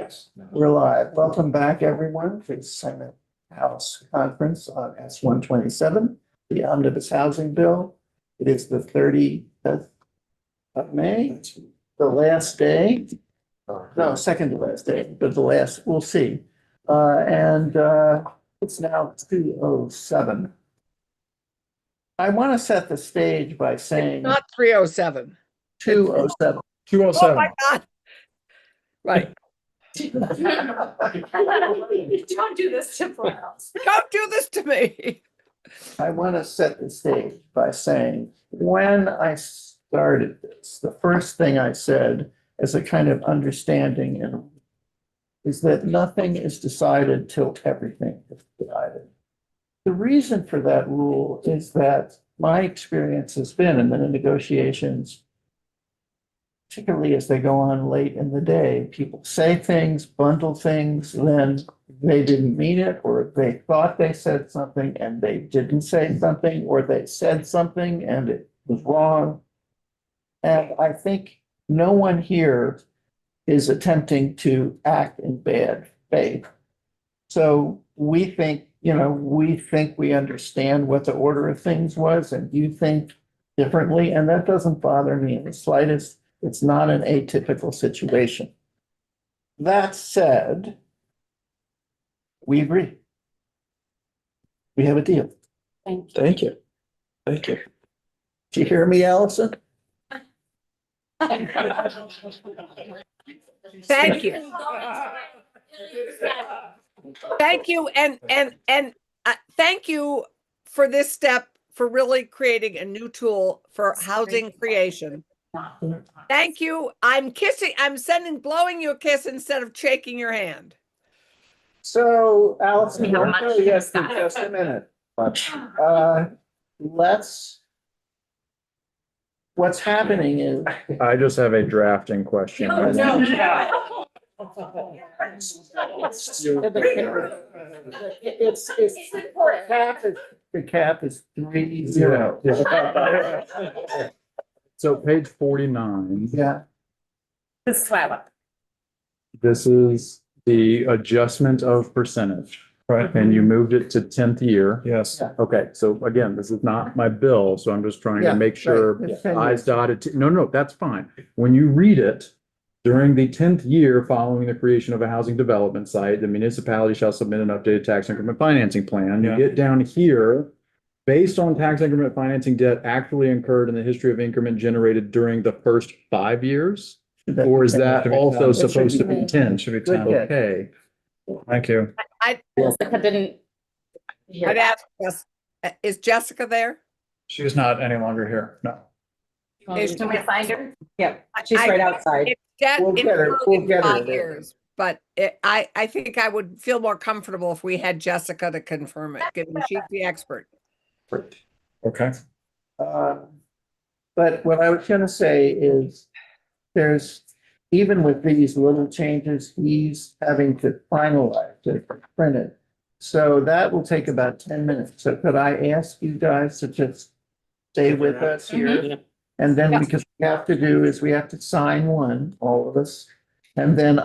Yes. We're live. Welcome back, everyone, to the Senate House Conference on S.127, the Omnibus Housing Bill. It is the 30th of May, the last day. No, second to last day, but the last, we'll see. It's now 2:07. I want to set the stage by saying Not 3:07. 2:07. 2:07. Oh my God. Right. Don't do this to else. Don't do this to me. I want to set the stage by saying, when I started this, the first thing I said as a kind of understanding is that nothing is decided till everything is decided. The reason for that rule is that my experience has been in the negotiations, particularly as they go on late in the day, people say things, bundle things, then they didn't mean it, or they thought they said something and they didn't say something, or they said something and it was wrong. And I think no one here is attempting to act in bad faith. So we think we understand what the order of things was, and you think differently, and that doesn't bother me in the slightest. It's not an atypical situation. That said, we agree. We have a deal. Thank you. Thank you. Did you hear me, Allison? Thank you. Thank you. And thank you for this step, for really creating a new tool for housing creation. Thank you. I'm blowing you a kiss instead of shaking your hand. So, Allison, How we're much going to get is to that? just a minute. What's happening is, I just have a drafting question. the cap is 3-0. So page 49, Yeah, This swallow. this is the adjustment of percentage. Right. And you moved it to 10th year. Yes. Okay, so again, this is not my bill, so I'm just trying Yeah, to make sure right. It's 10 years. I's dotted. No, that's fine. When you read it, during the 10th year following the creation of a housing development site, the municipality shall submit an updated tax increment financing plan. You get down here, based on tax increment financing debt actually incurred in the history of increment generated during the first 5 years? Or is that also It should supposed to be be 10? Should be 10. Okay. Thank you. Jessica didn't. I'd ask, is Jessica there? She's not any longer here. No. Can we find her? Yeah, she's right outside. It's debt We'll get her- we'll in get her 5 there. years, but I think I would feel more comfortable if we had Jessica to confirm it, given she's the expert. Okay. But what I was gonna say is, even with these little changes, he's having to finalize it, print it. So that will take about 10 minutes. So could I ask you guys to just stay with us here? And then, Yes. because we have to sign one, all of us. And then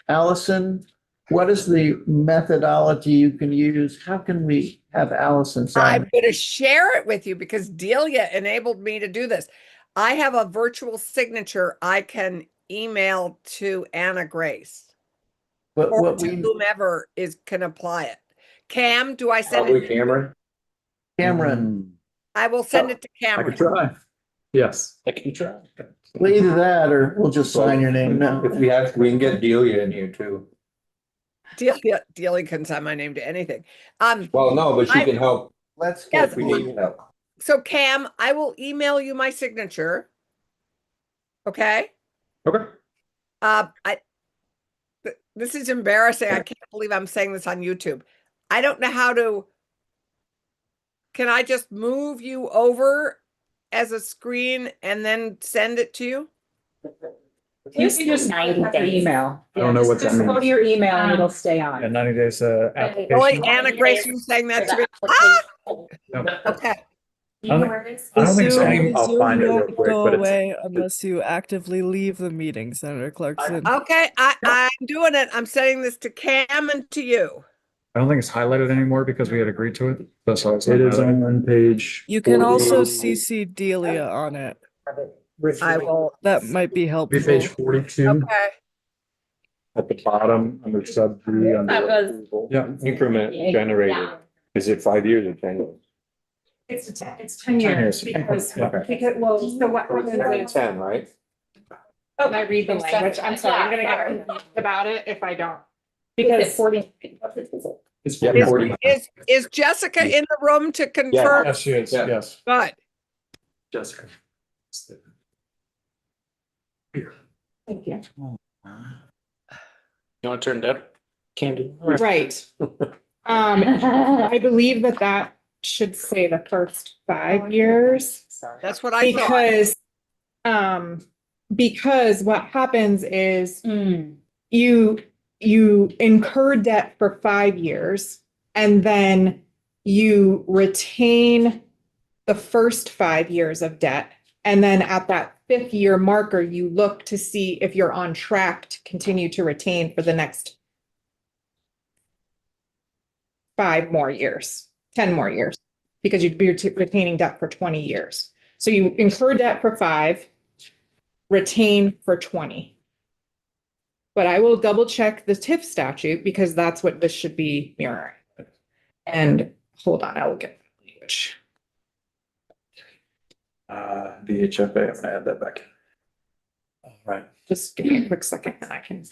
Allison, what is the methodology you can use? How can we have Allison sign? I'm going to share it with you because Delia enabled me to do this. I have a virtual signature I can email to Anna Grace But or what to we, whomever can apply it. Cam, do I send it? Cameron? Cameron, I will send it to I Cameron. could try. Yes. I can try. either that or we'll just sign your name now. If we have, we can get Delia in here too. Delia can sign my name to anything. Well, no, but she I- can help Let's Yes. get, if we need help. So Cam, I will email you my signature. Okay. Okay. This is embarrassing. I can't believe I'm saying this on YouTube. I don't know how to. Can I just move you over as a screen and then send it to you? You can just 90 have your days. email. I don't know what that Just go means. to your email and it'll stay on. 90 days Really, application. Anna Grace, you saying that to me? Ah! Okay. I don't Where it is? I don't think so. Zoom- I'll find it real won't quick, go but it's, away unless you actively leave the meeting, Senator Clarkson. Okay, I'm doing it. I'm sending this to Cam and to you. I don't think it's highlighted anymore because we had agreed to it. That's all. it is on page. You can also 40 CC Delia on it. I will. That might be Be helpful. page 42 Okay. at the bottom under sub B. under That was- approval. Yeah, increment generated. Yeah. Is it 5 years or 10 years? It's 10 10 years years. because, Okay. because, well, so what happens is. 10, right? Can I read the language? I'm sorry, I'm gonna get confused about it if I don't. Because 40. It's Yeah, 40. Is Jessica in the room to confirm? Yes, she is, Yeah. yes. Good. Jessica. Thank you. You want to turn that candy? Right. I believe that should say the first 5 years. That's what I thought. Because what happens is Mm. you incur debt for 5 years and then you retain the first 5 years of debt. And then at that 5th year marker, you look to see if you're on track to continue to retain for the next 5 more years, 10 more years, because you'd be retaining debt for 20 years. So you incur debt for 5, retain for 20. But I will double check the TIF statute because that's what this should be mirroring. And hold on, I'll get the language. VHFA, I'm gonna add that back. All right. Just give me a quick second and I can.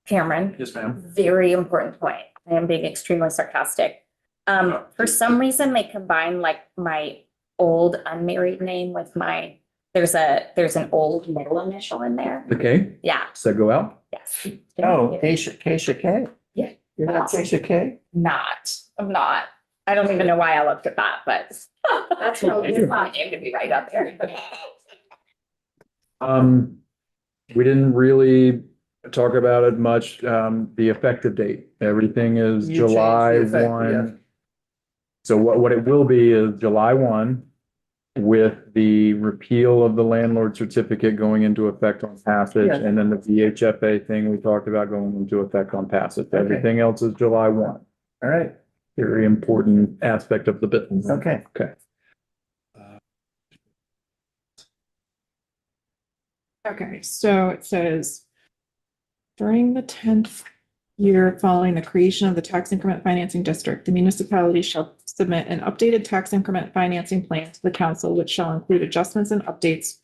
Cameron, Yes, ma'am. very important point. I am being extremely sarcastic. For some reason, they combine like my old unmarried name with my, there's an old middle initial in there. Okay, Yeah, so go out. yes. Oh, Keisha K? Yeah. You're not Keisha K? I'm not. I don't even know why I looked at that, but that's my name to be right up there. We didn't really talk about it much, the effective date. Everything is You changed the July effect- yeah. 1. So what it will be is July 1 with the repeal of the landlord certificate going into effect on passage, Yeah. and then the VHFA thing we talked about going into effect on passage. Okay. Everything else is July 1. All right, Very important aspect of the business. okay. Okay, so it says during the 10th year following the creation of the tax increment financing district, the municipality shall submit an updated tax increment financing plan to the council, which shall include adjustments and updates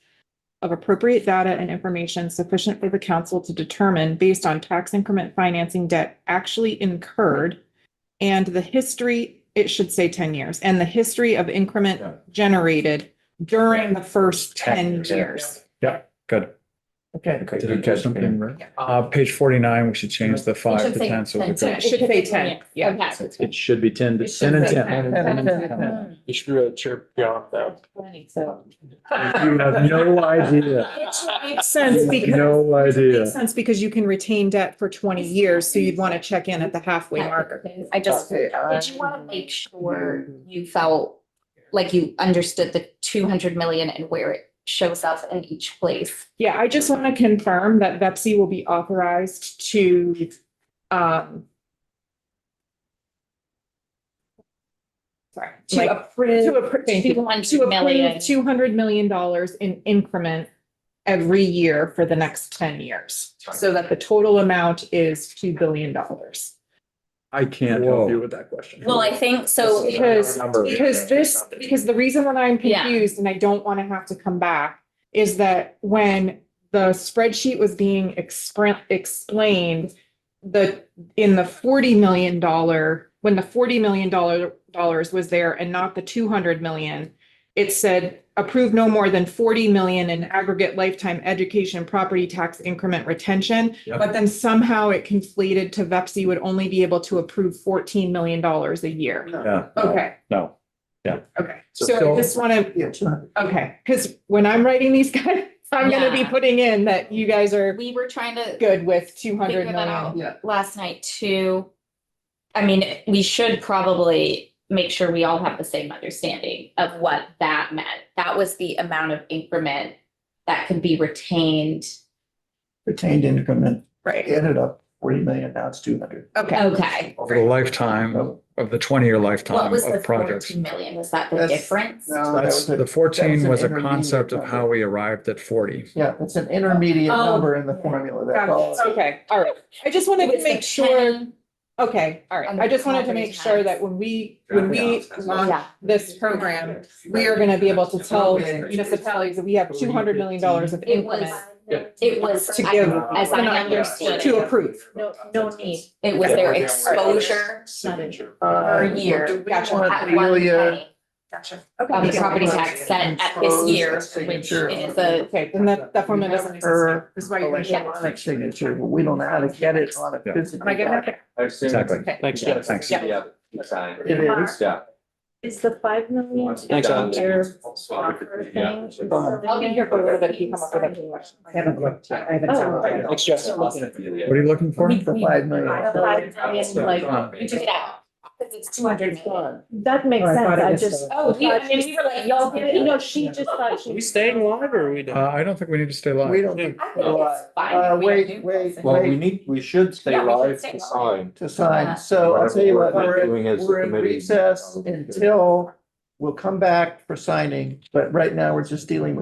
of appropriate data and information sufficient for the council to determine based on tax increment financing debt actually incurred and the history, it should say 10 years, and the history of increment generated during the first 10 years. Yeah, good. Okay. Did I catch something right? Page 49, we should change the It 5 should to say 10, so 10. we're good. It should say 10, yeah. Okay. It should be 10 to 10 and 10. You should really chirp you off though. You have no idea. It makes sense because. No idea. Makes sense because you can retain debt for 20 years, so you'd want to check in at the halfway marker. I just, did you want to make sure you felt like you understood the 200 million and where it shows up in each place? Yeah, I just want to confirm that VEPSI will be authorized to, sorry, To like, approve to approve, thank you. 200 To million. approve $200 million in increment every year for the next 10 years, so that the total amount is $2 billion. I can't help you with that question. Well, I think so. Because Number. the reason that I'm Yeah. confused and I don't want to have to come back is that when the spreadsheet was being explained, in the $40 million, when the $40 million was there and not the 200 million, it said approve no more than 40 million in aggregate lifetime education property tax increment retention. Yep. But then somehow it conflated to VEPSI would only be able to approve $14 million a year. Yeah. Okay, No. okay. So- So I just want to, Yeah, 200. okay, because when I'm writing these guys, I'm gonna be Yeah. putting in that you guys are We were trying to good with 200 figure that million. out Yeah. last night too. I mean, we should probably make sure we all have the same understanding of what that meant. That was the amount of increment that can be retained. Retained increment, Right. ended up 40 million, now it's 200. Okay. Okay. Over the lifetime of the 20-year What lifetime was the of projects. 14 million? Was that the That's- difference? No, that That's, was a- the 14 that was a an concept of intermediate how number. we arrived at 40. Yeah, it's an intermediate Oh. number in the formula, that's all. Okay, all right. I just wanted It to was the make sure, 10 okay, all on right. the I just wanted to property make sure tax. that when we launch Yeah. this program, we are gonna be able to tell municipalities that we have $200 million of It was, increment it was to give, as I understood to it. approve. No need. It was their exposure per year. Do we Gotcha. want At one Delia- penny. The property tax set at this year, which Signature it on is a, Okay, then that formula doesn't exist. Her This is why you're. electronic signature, but we don't know how to get it on a Yeah. physical. Am I getting that? Exactly. Okay. Thanks, Jeff. Thanks. Yeah. It is. Yeah. is the 5 million. Thanks, Alex. I'll be here for a little bit if you come up with anything. I haven't looked. I haven't. Thanks, Jeff. What are you looking for? The 5 million. Like, you took it out. Because it's 200 million. That makes sense. I just. Oh, we, I mean, we were like, y'all get it. No, she just thought she. Are we staying live or are we done? I don't think we need to stay live. We don't. I think it's fine if we Wait, don't do wait, this. wait, we should stay Yeah, we should live stay to live. sign. to sign. So I'll tell you what, Whatever we're doing as the we're in committee. recess until we'll come back for signing, but right now we're just dealing with